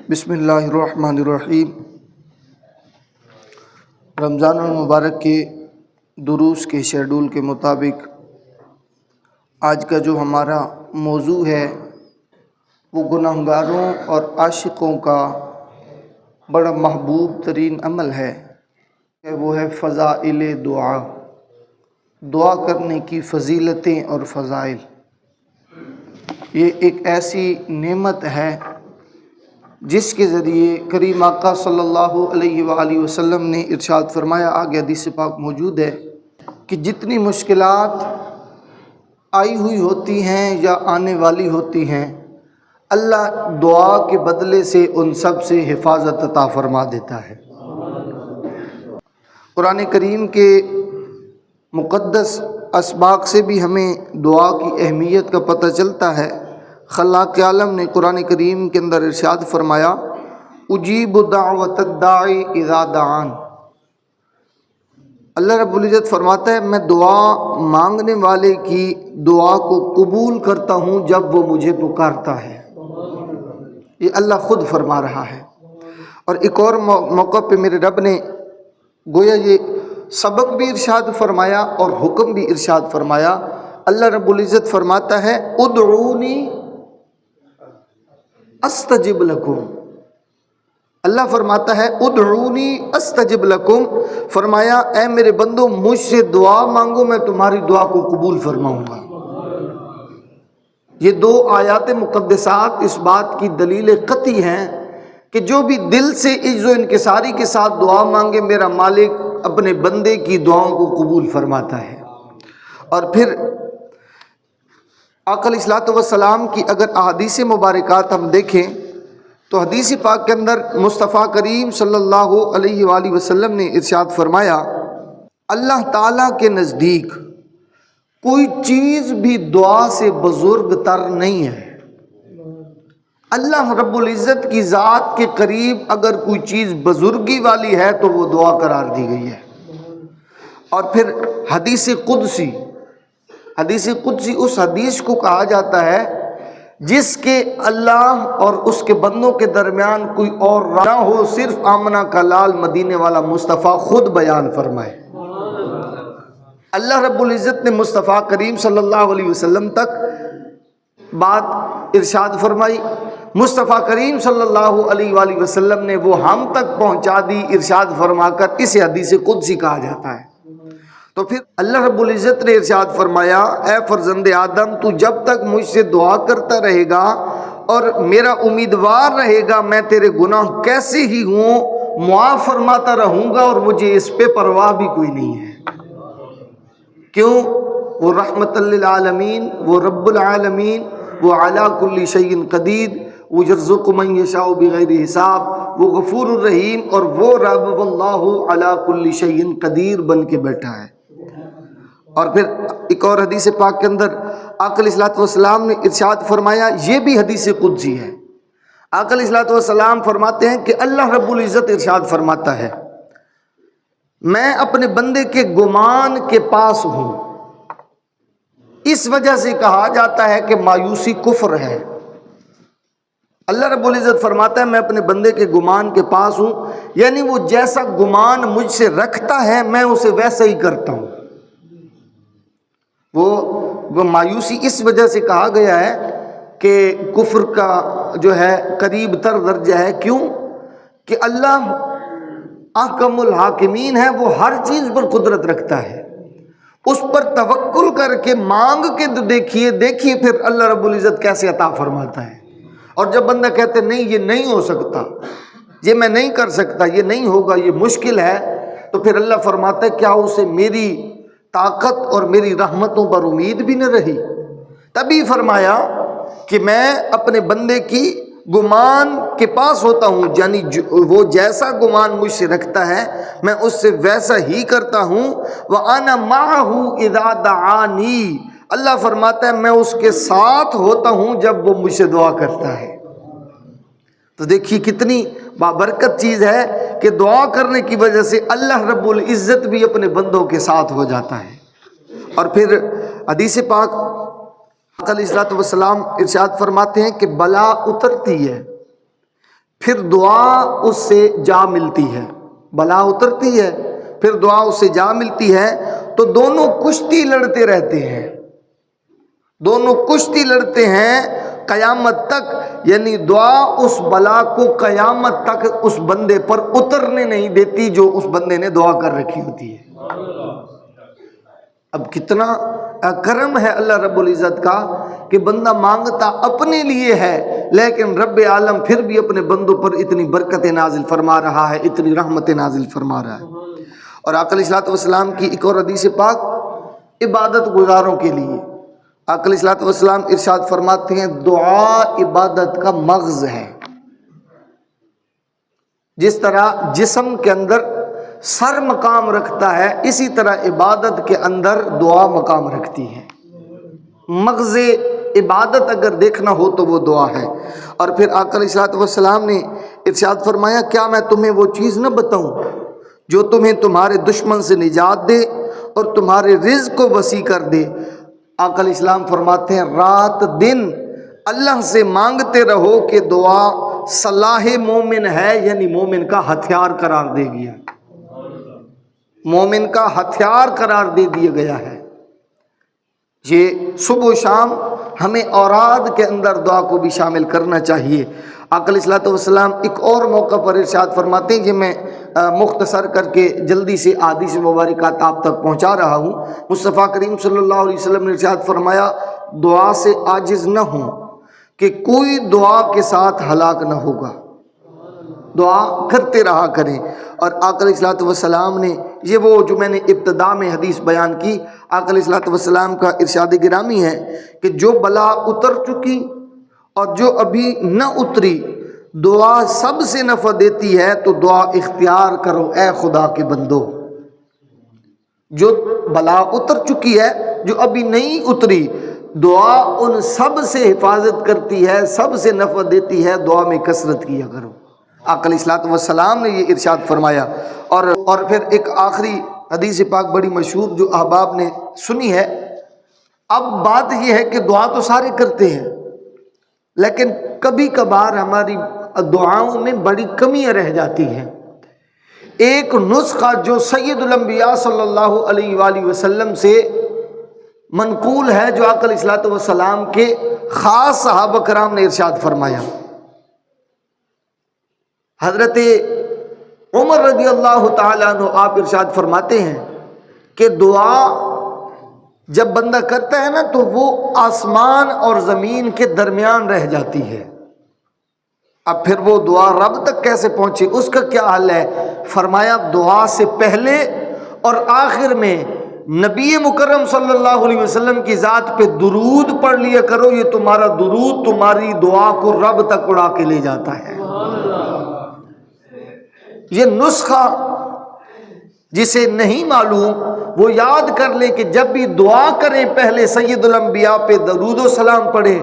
بسم اللہ الرحمن الرحیم۔ رمضان المبارک کے دروس کے شیڈول کے مطابق آج کا جو ہمارا موضوع ہے وہ گناہگاروں اور عاشقوں کا بڑا محبوب ترین عمل ہے، وہ ہے فضائل دعا، دعا کرنے کی فضیلتیں اور فضائل۔ یہ ایک ایسی نعمت ہے جس کے ذریعے کریم آقا صلی اللہ علیہ وآلہ وسلم نے ارشاد فرمایا، آگے حدیث پاک موجود ہے کہ جتنی مشکلات آئی ہوئی ہوتی ہیں یا آنے والی ہوتی ہیں، اللہ دعا کے بدلے سے ان سب سے حفاظت عطا فرما دیتا ہے۔ قرآن کریم کے مقدس اسباق سے بھی ہمیں دعا کی اہمیت کا پتہ چلتا ہے۔ خلاق عالم نے قرآن کریم کے اندر ارشاد فرمایا، اجیب دعوت الداعی اذا دعان۔ اللہ رب العزت فرماتا ہے میں دعا مانگنے والے کی دعا کو قبول کرتا ہوں جب وہ مجھے پکارتا ہے۔ یہ اللہ خود فرما رہا ہے۔ اور ایک اور موقع پہ میرے رب نے گویا یہ سبق بھی ارشاد فرمایا اور حکم بھی ارشاد فرمایا۔ اللہ رب العزت فرماتا ہے ادعونی استجب لکم۔ اللہ فرماتا ہے ادعونی استجب لکم، فرمایا اے میرے بندو مجھ سے دعا مانگو میں تمہاری دعا کو قبول فرماؤں گا۔ یہ دو آیات مقدسات اس بات کی دلیل قطعی ہیں کہ جو بھی دل سے عجز و انکساری کے ساتھ دعا مانگے میرا مالک اپنے بندے کی دعاؤں کو قبول فرماتا ہے۔ اور پھر آقا علیہ الصلوۃ والسلام کی اگر احادیث مبارکات ہم دیکھیں تو حدیث پاک کے اندر مصطفیٰ کریم صلی اللہ علیہ وآلہ وسلم نے ارشاد فرمایا، اللہ تعالیٰ کے نزدیک کوئی چیز بھی دعا سے بزرگ تر نہیں ہے۔ اللہ رب العزت کی ذات کے قریب اگر کوئی چیز بزرگی والی ہے تو وہ دعا قرار دی گئی ہے۔ اور پھر حدیث قدسی اس حدیث کو کہا جاتا ہے جس کے اللہ اور اس کے بندوں کے درمیان کوئی اور نہ ہو، صرف آمنہ کا لال مدینے والا مصطفیٰ خود بیان فرمائے۔ اللہ رب العزت نے مصطفیٰ کریم صلی اللہ علیہ وسلم تک بات ارشاد فرمائی، مصطفیٰ کریم صلی اللہ علیہ وآلہ وسلم نے وہ ہم تک پہنچا دی، ارشاد فرما کر اسے حدیث قدسی کہا جاتا ہے۔ تو پھر اللہ رب العزت نے ارشاد فرمایا، اے فرزند آدم تو جب تک مجھ سے دعا کرتا رہے گا اور میرا امیدوار رہے گا میں تیرے گناہ کیسے ہی ہوں معاف فرماتا رہوں گا، اور مجھے اس پہ پرواہ بھی کوئی نہیں ہے۔ کیوں؟ وہ رحمت للعالمین، وہ رب العالمین، وہ علی کل شیء قدیر، وہ یرزق من یشاء بغیر حساب، وہ غفور الرحیم، اور وہ رب واللہ علی کل شیء قدیر بن کے بیٹھا ہے۔ اور پھر ایک اور حدیث پاک کے اندر آقا علیہ الصلوۃ والسلام نے ارشاد فرمایا، یہ بھی حدیث قدسی ہے۔ آقا علیہ الصلوۃ والسلام فرماتے ہیں کہ اللہ رب العزت ارشاد فرماتا ہے میں اپنے بندے کے گمان کے پاس ہوں۔ اس وجہ سے کہا جاتا ہے کہ مایوسی کفر ہے۔ اللہ رب العزت فرماتا ہے میں اپنے بندے کے گمان کے پاس ہوں، یعنی وہ جیسا گمان مجھ سے رکھتا ہے میں اسے ویسا ہی کرتا ہوں۔ وہ مایوسی اس وجہ سے کہا گیا ہے کہ کفر کا جو ہے قریب تر درجہ ہے۔ کیوں؟ کہ اللہ احکم الحاکمین ہے، وہ ہر چیز پر قدرت رکھتا ہے۔ اس پر توکل کر کے مانگ کے دیکھیے پھر اللہ رب العزت کیسے عطا فرماتا ہے۔ اور جب بندہ کہتے نہیں یہ نہیں ہو سکتا، یہ میں نہیں کر سکتا، یہ نہیں ہوگا، یہ مشکل ہے، تو پھر اللہ فرماتا ہے کیا اسے میری طاقت اور میری رحمتوں پر امید بھی نہ رہی؟ تبھی فرمایا کہ میں اپنے بندے کی گمان کے پاس ہوتا ہوں، یعنی وہ جیسا گمان مجھ سے رکھتا ہے میں اس سے ویسا ہی کرتا ہوں۔ وَأَنَا مَعَهُ إِذَا دَعَانِي، اللہ فرماتا ہے میں اس کے ساتھ ہوتا ہوں جب وہ مجھ سے دعا کرتا ہے۔ تو دیکھیے کتنی بابرکت چیز ہے کہ دعا کرنے کی وجہ سے اللہ رب العزت بھی اپنے بندوں کے ساتھ ہو جاتا ہے۔ اور پھر حدیث پاک علیہ الصلوۃ والسلام ارشاد فرماتے ہیں کہ بلا اترتی ہے پھر دعا اس سے جا ملتی ہے، بلا اترتی ہے، پھر دعا اس سے جا ملتی ہے، تو دونوں کشتی لڑتے رہتے ہیں، دونوں کشتی لڑتے ہیں قیامت تک، یعنی دعا اس بلا کو قیامت تک اس بندے پر اترنے نہیں دیتی جو اس بندے نے دعا کر رکھی ہوتی ہے۔ اب کتنا کرم ہے اللہ رب العزت کا کہ بندہ مانگتا اپنے لیے ہے، لیکن رب عالم پھر بھی اپنے بندوں پر اتنی برکتیں نازل فرما رہا ہے، اتنی رحمتیں نازل فرما رہا ہے۔ اور آقا علیہ الصلوۃ والسلام کی ایک اور حدیث پاک عبادت گزاروں کے لیے، آقا علیہ الصلوۃ والسلام ارشاد فرماتے ہیں دعا عبادت کا مغز ہے۔ جس طرح جسم کے اندر سر مقام رکھتا ہے، اسی طرح عبادت کے اندر دعا مقام رکھتی ہے۔ مغز عبادت اگر دیکھنا ہو تو وہ دعا ہے۔ اور پھر آقا علیہ الصلوۃ والسلام نے ارشاد فرمایا کیا میں تمہیں وہ چیز نہ بتاؤں جو تمہیں تمہارے دشمن سے نجات دے اور تمہارے رزق کو وسیع کر دے؟ آقا علیہ السلام فرماتے ہیں رات دن اللہ سے مانگتے رہو کہ دعا صلاح مومن ہے، یعنی مومن کا ہتھیار قرار دے گیا، مومن کا ہتھیار قرار دے دیا گیا ہے۔ یہ صبح و شام ہمیں اوراد کے اندر دعا کو بھی شامل کرنا چاہیے۔ آقا علیہ الصلوۃ والسلام ایک اور موقع پر ارشاد فرماتے ہیں، میں مختصر کر کے جلدی سے احادیث مبارکات آپ تک پہنچا رہا ہوں۔ مصطفیٰ کریم صلی اللہ علیہ وسلم نے ارشاد فرمایا دعا سے عاجز نہ ہوں کہ کوئی دعا کے ساتھ ہلاک نہ ہوگا، دعا کرتے رہا کریں۔ اور آقا علیہ الصلوۃ والسلام نے یہ وہ جو میں نے ابتدا میں حدیث بیان کی، آقا علیہ الصلوۃ والسلام کا ارشاد گرامی ہے کہ جو بلا اتر چکی اور جو ابھی نہ اتری، دعا سب سے نفع دیتی ہے، تو دعا اختیار کرو اے خدا کے بندو۔ جو بلا اتر چکی ہے، جو ابھی نہیں اتری، دعا ان سب سے حفاظت کرتی ہے، سب سے نفع دیتی ہے، دعا میں کثرت کیا کرو۔ آقا علیہ الصلوۃ والسلام نے یہ ارشاد فرمایا۔ اور پھر ایک آخری حدیث پاک بڑی مشہور جو احباب نے سنی ہے۔ اب بات یہ ہے کہ دعا تو سارے کرتے ہیں، لیکن کبھی کبھار ہماری دعاؤں میں بڑی کمیاں رہ جاتی ہیں۔ ایک نسخہ جو سید الانبیاء صلی اللہ علیہ وآلہ وسلم سے منقول ہے، جو آقا علیہ الصلوۃ والسلام کے خاص صحابہ کرام نے ارشاد فرمایا۔ حضرت عمر رضی اللہ تعالیٰ عنہ آپ ارشاد فرماتے ہیں کہ دعا جب بندہ کرتا ہے نا تو وہ آسمان اور زمین کے درمیان رہ جاتی ہے۔ اب پھر وہ دعا رب تک کیسے پہنچے، اس کا کیا حل ہے؟ فرمایا دعا سے پہلے اور آخر میں نبی مکرم صلی اللہ علیہ وسلم کی ذات پہ درود پڑھ لیا کرو، یہ تمہارا درود تمہاری دعا کو رب تک اڑا کے لے جاتا ہے۔ یہ نسخہ جسے نہیں معلوم وہ یاد کر لے کہ جب بھی دعا کریں پہلے سید الانبیاء پہ درود و سلام پڑھیں،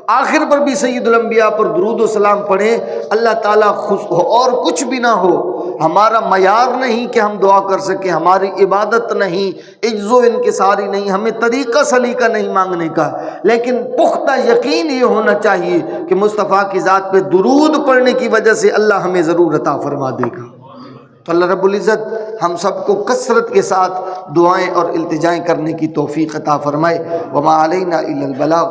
آخر پر بھی سید الانبیاء پر درود و سلام پڑھیں۔ اللہ تعالیٰ اور کچھ بھی نہ ہو، ہمارا معیار نہیں کہ ہم دعا کر سکیں، ہماری عبادت نہیں، عجز و انکساری نہیں، ہمیں طریقہ سلیقہ نہیں مانگنے کا، لیکن پختہ یقین یہ ہونا چاہیے کہ مصطفیٰ کی ذات پہ درود پڑھنے کی وجہ سے اللہ ہمیں ضرور عطا فرما دے گا۔ تو اللہ رب العزت ہم سب کو کثرت کے ساتھ دعائیں اور التجائیں کرنے کی توفیق عطا فرمائے۔ وما علینا الا البلاغ۔